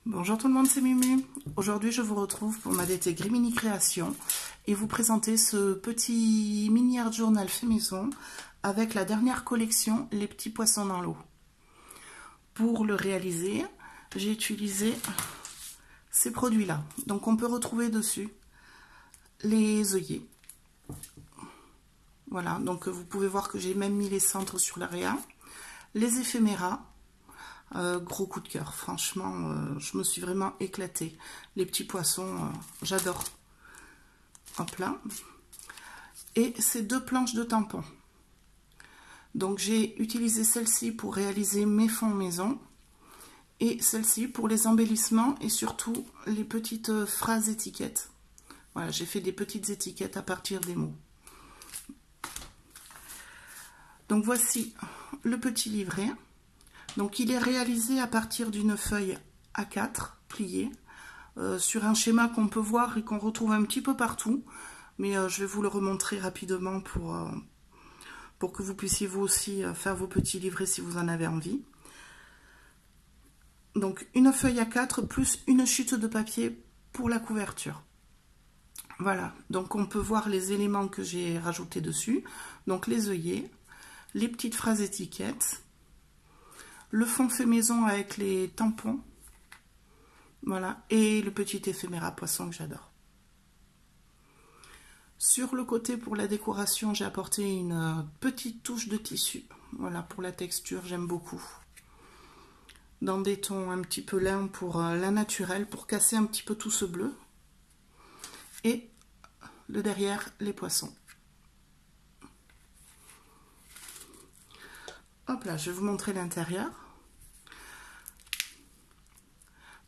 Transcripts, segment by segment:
Bonjour tout le monde, c'est Mumu. Aujourd'hui, je vous retrouve pour ma DT Grimini Création et vous présenter ce petit mini art journal fait maison avec la dernière collection Les petits poissons dans l'eau. Pour le réaliser, j'ai utilisé ces produits-là. Donc, on peut retrouver dessus les œillets. Voilà, donc vous pouvez voir que j'ai même mis les centres sur l'area, les éphéméras. Gros coup de cœur, franchement, je me suis vraiment éclatée. Les petits poissons, j'adore. Hop là. Et ces deux planches de tampons. Donc j'ai utilisé celle-ci pour réaliser mes fonds maison et celle-ci pour les embellissements et surtout les petites phrases étiquettes. Voilà, j'ai fait des petites étiquettes à partir des mots. Donc voici le petit livret. Donc il est réalisé à partir d'une feuille A4 pliée sur un schéma qu'on peut voir et qu'on retrouve un petit peu partout, mais je vais vous le remontrer rapidement pour que vous puissiez vous aussi faire vos petits livrets si vous en avez envie. Donc une feuille A4 plus une chute de papier pour la couverture. Voilà, donc on peut voir les éléments que j'ai rajoutés dessus, donc les œillets, les petites phrases étiquettes, le fond fait maison avec les tampons, voilà, et le petit éphéméra poisson que j'adore. Sur le côté pour la décoration, j'ai apporté une petite touche de tissu, voilà, pour la texture, j'aime beaucoup. Dans des tons un petit peu lin pour lin naturel, pour casser un petit peu tout ce bleu. Et le derrière, les poissons. Hop là, je vais vous montrer l'intérieur.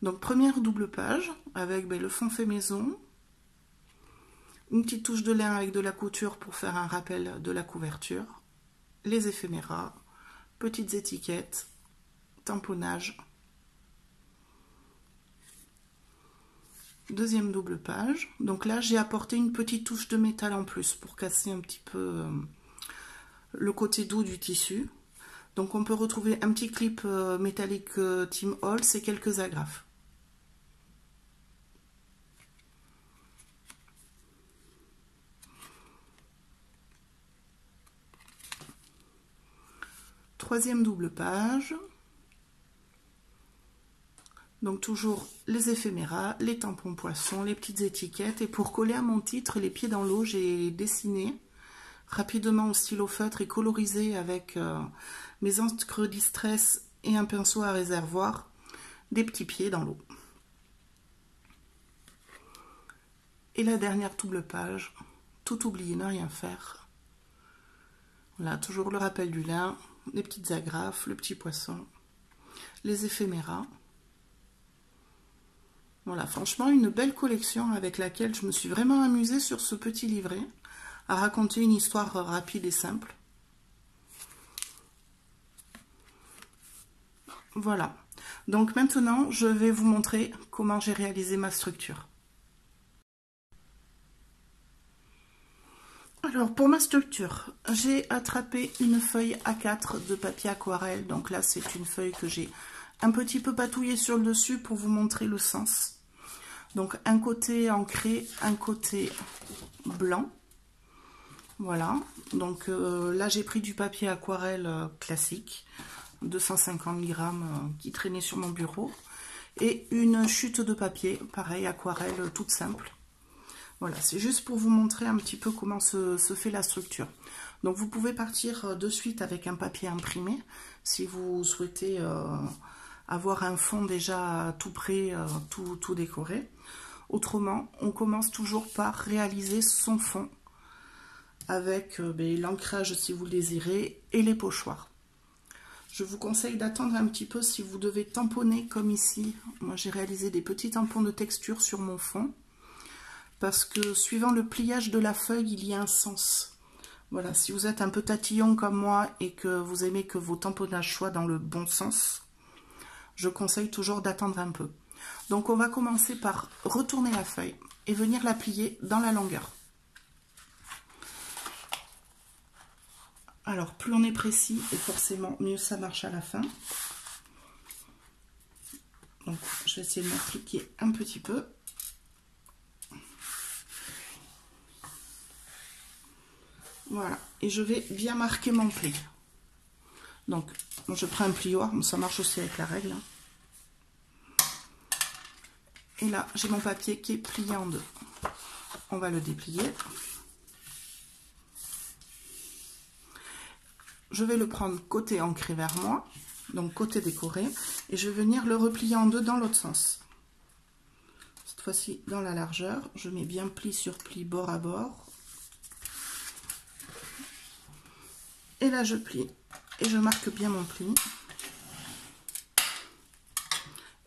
Donc première double page avec le fond fait maison, une petite touche de lin avec de la couture pour faire un rappel de la couverture, les éphéméras, petites étiquettes, tamponnage. Deuxième double page, donc là j'ai apporté une petite touche de métal en plus pour casser un petit peu le côté doux du tissu. Donc on peut retrouver un petit clip métallique Tim Holtz et quelques agrafes. Troisième double page, donc toujours les éphéméras, les tampons poissons, les petites étiquettes, et pour coller à mon titre, les pieds dans l'eau, j'ai dessiné rapidement au stylo feutre et colorisé avec mes encres distress et un pinceau à réservoir, des petits pieds dans l'eau. Et la dernière double page, tout oublier, ne rien faire. Voilà, toujours le rappel du lin, les petites agrafes, le petit poisson, les éphéméras. Voilà, franchement, une belle collection avec laquelle je me suis vraiment amusée sur ce petit livret, à raconter une histoire rapide et simple. Voilà, donc maintenant, je vais vous montrer comment j'ai réalisé ma structure. Alors, pour ma structure, j'ai attrapé une feuille A4 de papier aquarelle. Donc là, c'est une feuille que j'ai un petit peu patouillée sur le dessus pour vous montrer le sens. Donc, un côté ancré, un côté blanc. Voilà. Donc là, j'ai pris du papier aquarelle classique, 250 grammes qui traînait sur mon bureau. Et une chute de papier, pareil, aquarelle toute simple. Voilà, c'est juste pour vous montrer un petit peu comment se fait la structure. Donc vous pouvez partir de suite avec un papier imprimé si vous souhaitez avoir un fond déjà tout prêt, tout décoré. Autrement, on commence toujours par réaliser son fond avec l'ancrage si vous le désirez et les pochoirs. Je vous conseille d'attendre un petit peu si vous devez tamponner comme ici. Moi j'ai réalisé des petits tampons de texture sur mon fond. Parce que suivant le pliage de la feuille, il y a un sens. Voilà, si vous êtes un peu tatillon comme moi et que vous aimez que vos tamponnages soient dans le bon sens, je conseille toujours d'attendre un peu. Donc on va commencer par retourner la feuille et venir la plier dans la longueur. Alors plus on est précis et forcément mieux ça marche à la fin. Donc je vais essayer de m'appliquer un petit peu. Voilà, et je vais bien marquer mon pli. Donc je prends un plioir, ça marche aussi avec la règle. Et là j'ai mon papier qui est plié en deux. On va le déplier. Je vais le prendre côté ancré vers moi, donc côté décoré, et je vais venir le replier en deux dans l'autre sens. Cette fois-ci dans la largeur, je mets bien pli sur pli, bord à bord. Et là je plie et je marque bien mon pli.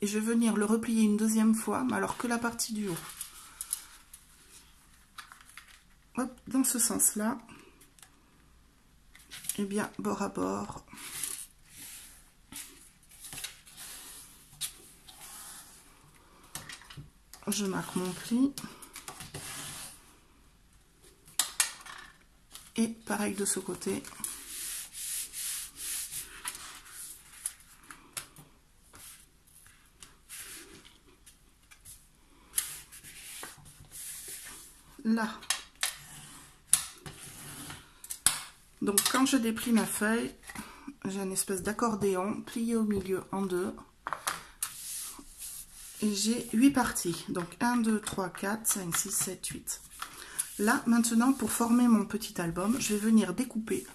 Et je vais venir le replier une deuxième fois, mais alors que la partie du haut. Hop, dans ce sens-là. Et bien bord à bord. Je marque mon pli. Et pareil de ce côté. Là. Donc quand je déplie ma feuille, j'ai une espèce d'accordéon plié au milieu en deux. Et j'ai 8 parties. Donc 1, 2, 3, 4, 5, 6, 7, 8. Là, maintenant, pour former mon petit album, je vais venir découper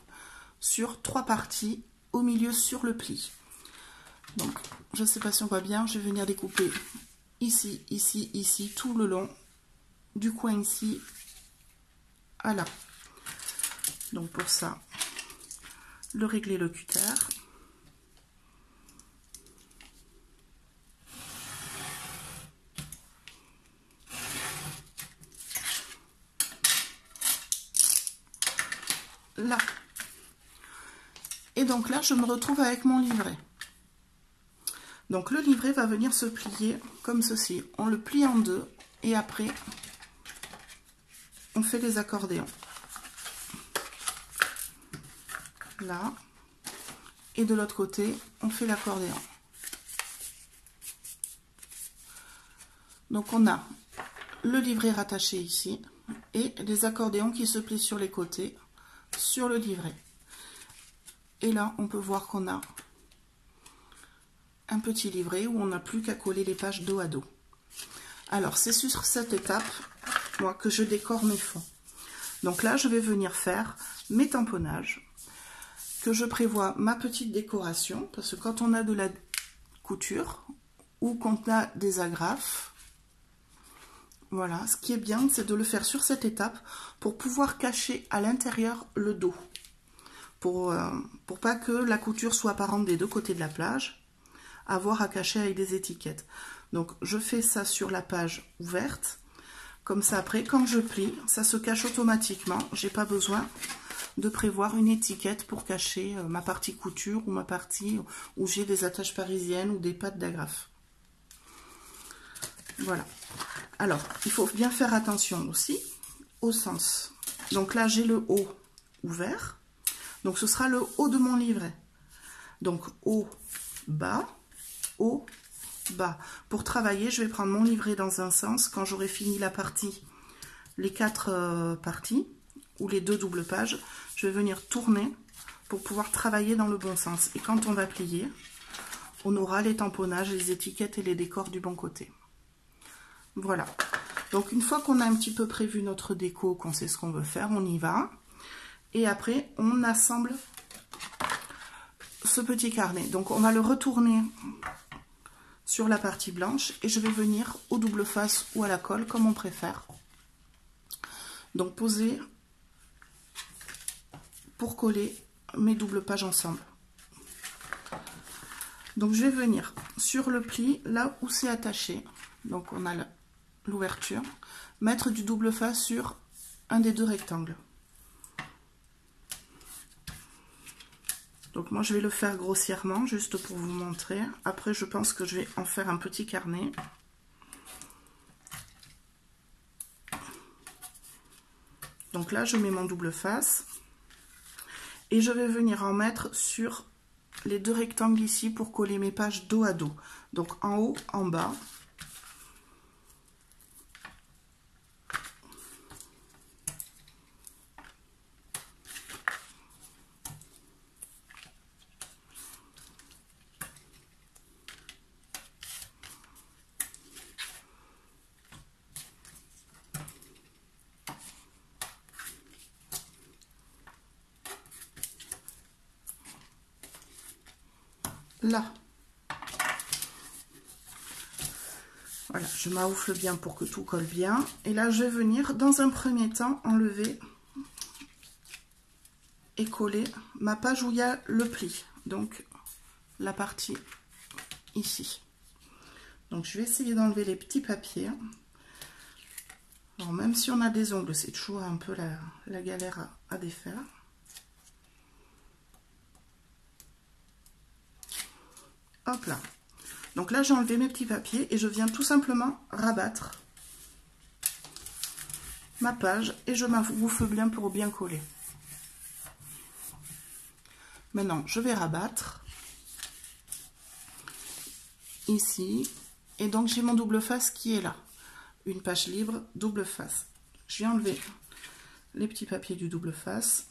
sur 3 parties au milieu sur le pli. Donc, je ne sais pas si on voit bien, je vais venir découper ici, ici, ici, tout le long, du coin ici à là. Donc pour ça, le régler le cutter. Là. Et donc là, je me retrouve avec mon livret. Donc le livret va venir se plier comme ceci. On le plie en deux et après, on fait les accordéons. Là. Et de l'autre côté, on fait l'accordéon. Donc on a le livret rattaché ici et les accordéons qui se plient sur les côtés sur le livret. Et là, on peut voir qu'on a un petit livret où on n'a plus qu'à coller les pages dos à dos. Alors, c'est sur cette étape, moi, que je décore mes fonds. Donc là, je vais venir faire mes tamponnages, que je prévois ma petite décoration, parce que quand on a de la couture ou qu'on a des agrafes, voilà, ce qui est bien, c'est de le faire sur cette étape pour pouvoir cacher à l'intérieur le dos. Pour pas que la couture soit apparente des deux côtés de la plage, avoir à cacher avec des étiquettes. Donc je fais ça sur la page ouverte, comme ça après quand je plie, ça se cache automatiquement, j'ai pas besoin de prévoir une étiquette pour cacher ma partie couture ou ma partie où j'ai des attaches parisiennes ou des pattes d'agrafe. Voilà. Alors, il faut bien faire attention aussi au sens. Donc là, j'ai le haut ouvert. Donc, ce sera le haut de mon livret. Donc, haut, bas, haut, bas. Pour travailler, je vais prendre mon livret dans un sens. Quand j'aurai fini la partie, les 4 parties, ou les 2 doubles pages, je vais venir tourner pour pouvoir travailler dans le bon sens. Et quand on va plier, on aura les tamponnages, les étiquettes et les décors du bon côté. Voilà. Donc, une fois qu'on a un petit peu prévu notre déco, qu'on sait ce qu'on veut faire, on y va. Et après, on assemble ce petit carnet. Donc, on va le retourner sur la partie blanche et je vais venir au double face ou à la colle, comme on préfère. Donc, poser pour coller mes doubles pages ensemble. Donc, je vais venir sur le pli, là où c'est attaché. Donc, on a l'ouverture. Mettre du double face sur un des 2 rectangles. Donc moi je vais le faire grossièrement juste pour vous montrer. Après je pense que je vais en faire un petit carnet. Donc là je mets mon double face et je vais venir en mettre sur les deux rectangles ici pour coller mes pages dos à dos. Donc en haut, en bas. Là. Voilà, je m'aoufle bien pour que tout colle bien. Et là, je vais venir, dans un premier temps, enlever et coller ma page où il y a le pli. Donc, la partie ici. Donc, je vais essayer d'enlever les petits papiers. Alors, même si on a des ongles, c'est toujours un peu la galère à défaire. Hop là. Donc là, j'ai enlevé mes petits papiers et je viens tout simplement rabattre ma page et je m'agoufle bien pour bien coller. Maintenant, je vais rabattre ici et donc j'ai mon double face qui est là. Une page libre, double face. Je vais enlever les petits papiers du double face.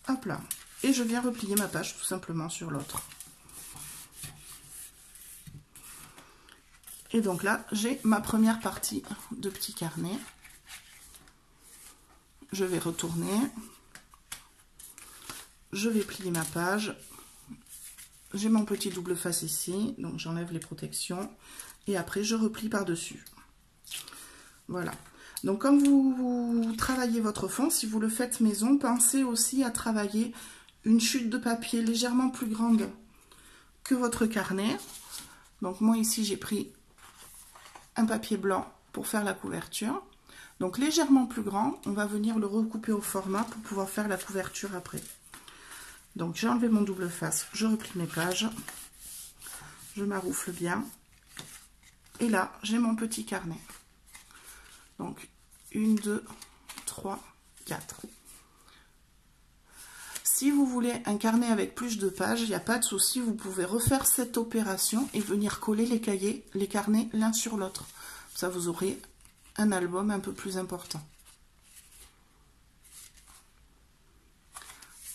Hop là. Et je viens replier ma page tout simplement sur l'autre. Et donc là, j'ai ma première partie de petit carnet. Je vais retourner. Je vais plier ma page. J'ai mon petit double face ici. Donc j'enlève les protections. Et après, je replie par-dessus. Voilà. Donc quand vous travaillez votre fond, si vous le faites maison, pensez aussi à travailler une chute de papier légèrement plus grande que votre carnet. Donc moi ici j'ai pris un papier blanc pour faire la couverture. Donc légèrement plus grand, on va venir le recouper au format pour pouvoir faire la couverture après. Donc j'ai enlevé mon double face, je replie mes pages, je m'aroufle bien. Et là j'ai mon petit carnet. Donc 1, 2, 3, 4. Si vous voulez un carnet avec plus de pages, il n'y a pas de souci, vous pouvez refaire cette opération et venir coller les cahiers, les carnets l'un sur l'autre. Ça vous aurez un album un peu plus important.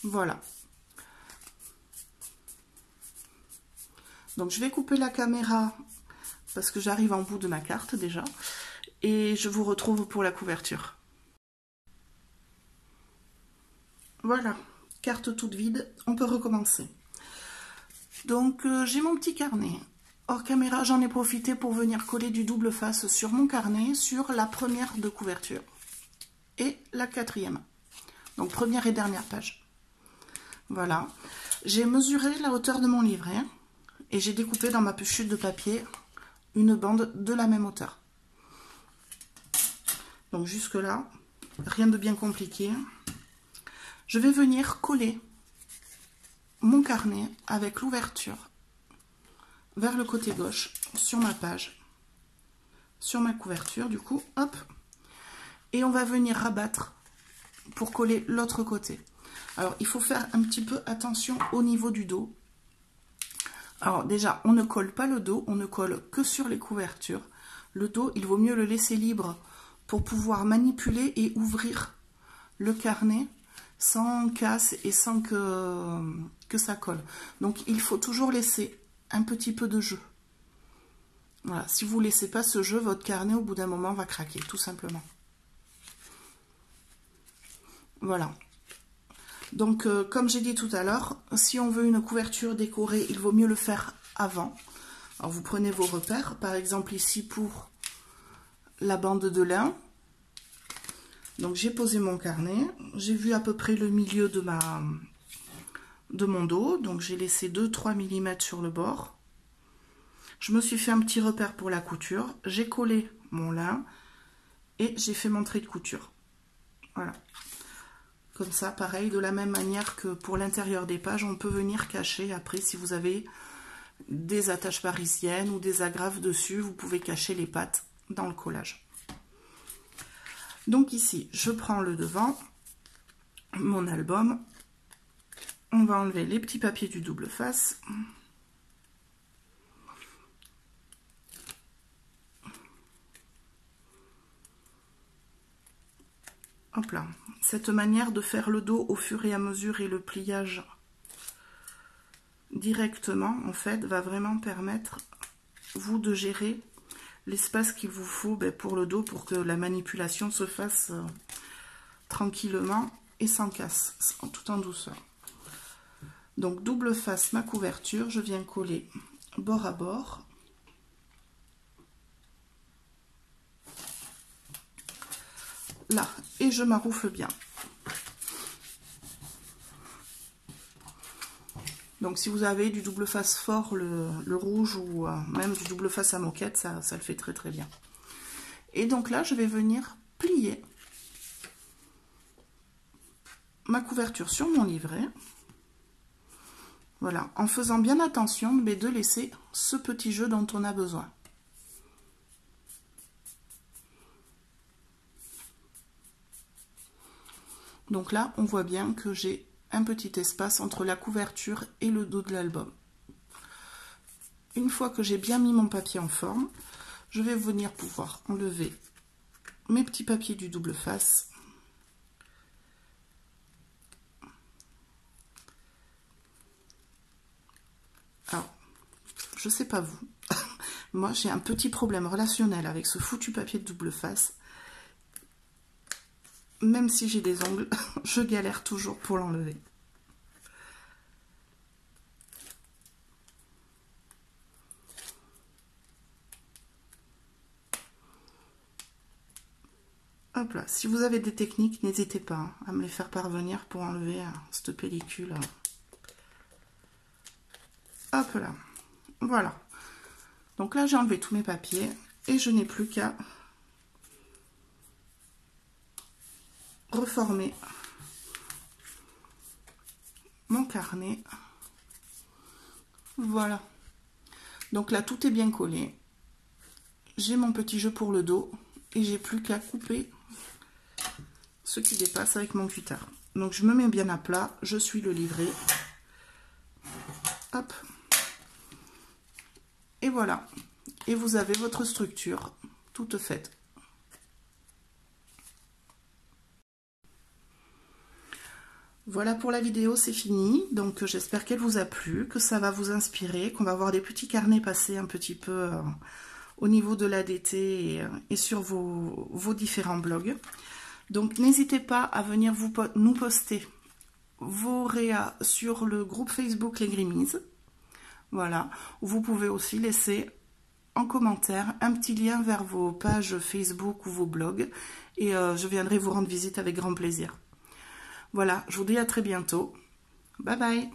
Voilà. Donc je vais couper la caméra parce que j'arrive en bout de ma carte déjà. Et je vous retrouve pour la couverture. Voilà, carte toute vide, on peut recommencer. Donc j'ai mon petit carnet. Hors caméra, j'en ai profité pour venir coller du double face sur mon carnet, sur la première de couverture. Et la quatrième. Donc première et dernière page. Voilà. J'ai mesuré la hauteur de mon livret. Et j'ai découpé dans ma chute de papier une bande de la même hauteur. Donc jusque là, rien de bien compliqué. Je vais venir coller mon carnet avec l'ouverture vers le côté gauche sur ma page, sur ma couverture du coup, hop. Et on va venir rabattre pour coller l'autre côté. Alors il faut faire un petit peu attention au niveau du dos. Alors déjà, on ne colle pas le dos, on ne colle que sur les couvertures. Le dos, il vaut mieux le laisser libre pour pouvoir manipuler et ouvrir le carnet sans casse et sans que ça colle. Donc il faut toujours laisser un petit peu de jeu. Voilà, si vous ne laissez pas ce jeu, votre carnet au bout d'un moment va craquer, tout simplement. Voilà. Donc comme j'ai dit tout à l'heure, si on veut une couverture décorée, il vaut mieux le faire avant. Alors vous prenez vos repères, par exemple ici pour la bande de lin. Donc j'ai posé mon carnet, j'ai vu à peu près le milieu de mon dos, donc j'ai laissé 2-3 mm sur le bord. Je me suis fait un petit repère pour la couture, j'ai collé mon lin et j'ai fait mon trait de couture. Voilà. Comme ça, pareil, de la même manière que pour l'intérieur des pages, on peut venir cacher après si vous avez des attaches parisiennes ou des agrafes dessus. Vous pouvez cacher les pattes dans le collage. Donc ici, je prends le devant, mon album. On va enlever les petits papiers du double face. Hop là. Cette manière de faire le dos au fur et à mesure et le pliage directement, en fait, va vraiment permettre, vous, de gérer l'espace qu'il vous faut pour le dos, pour que la manipulation se fasse tranquillement et sans casse, tout en douceur. Donc, double face ma couverture, je viens coller bord à bord. Là, et je maroufle bien. Donc si vous avez du double face fort, le rouge, ou même du double face à moquette, ça le fait très très bien. Et donc là, je vais venir plier ma couverture sur mon livret. Voilà, en faisant bien attention de laisser ce petit jeu dont on a besoin. Donc là, on voit bien que j'ai un petit espace entre la couverture et le dos de l'album. Une fois que j'ai bien mis mon papier en forme, je vais venir pouvoir enlever mes petits papiers du double face. Alors, je sais pas vous, moi j'ai un petit problème relationnel avec ce foutu papier de double face. Même si j'ai des ongles, je galère toujours pour l'enlever. Hop là, si vous avez des techniques, n'hésitez pas à me les faire parvenir pour enlever cette pellicule. Hop là, voilà. Donc là, j'ai enlevé tous mes papiers et je n'ai plus qu'à reformer mon carnet. Voilà. Donc là, tout est bien collé. J'ai mon petit jeu pour le dos et j'ai plus qu'à couper ce qui dépasse avec mon cutter. Donc je me mets bien à plat, je suis le livret. Hop. Et voilà. Et vous avez votre structure toute faite. Voilà pour la vidéo, c'est fini. Donc j'espère qu'elle vous a plu, que ça va vous inspirer, qu'on va voir des petits carnets passer un petit peu au niveau de l'ADT et sur vos différents blogs. Donc n'hésitez pas à venir nous poster vos réas sur le groupe Facebook Les Grimises. Voilà, vous pouvez aussi laisser en commentaire un petit lien vers vos pages Facebook ou vos blogs et je viendrai vous rendre visite avec grand plaisir. Voilà, je vous dis à très bientôt. Bye bye.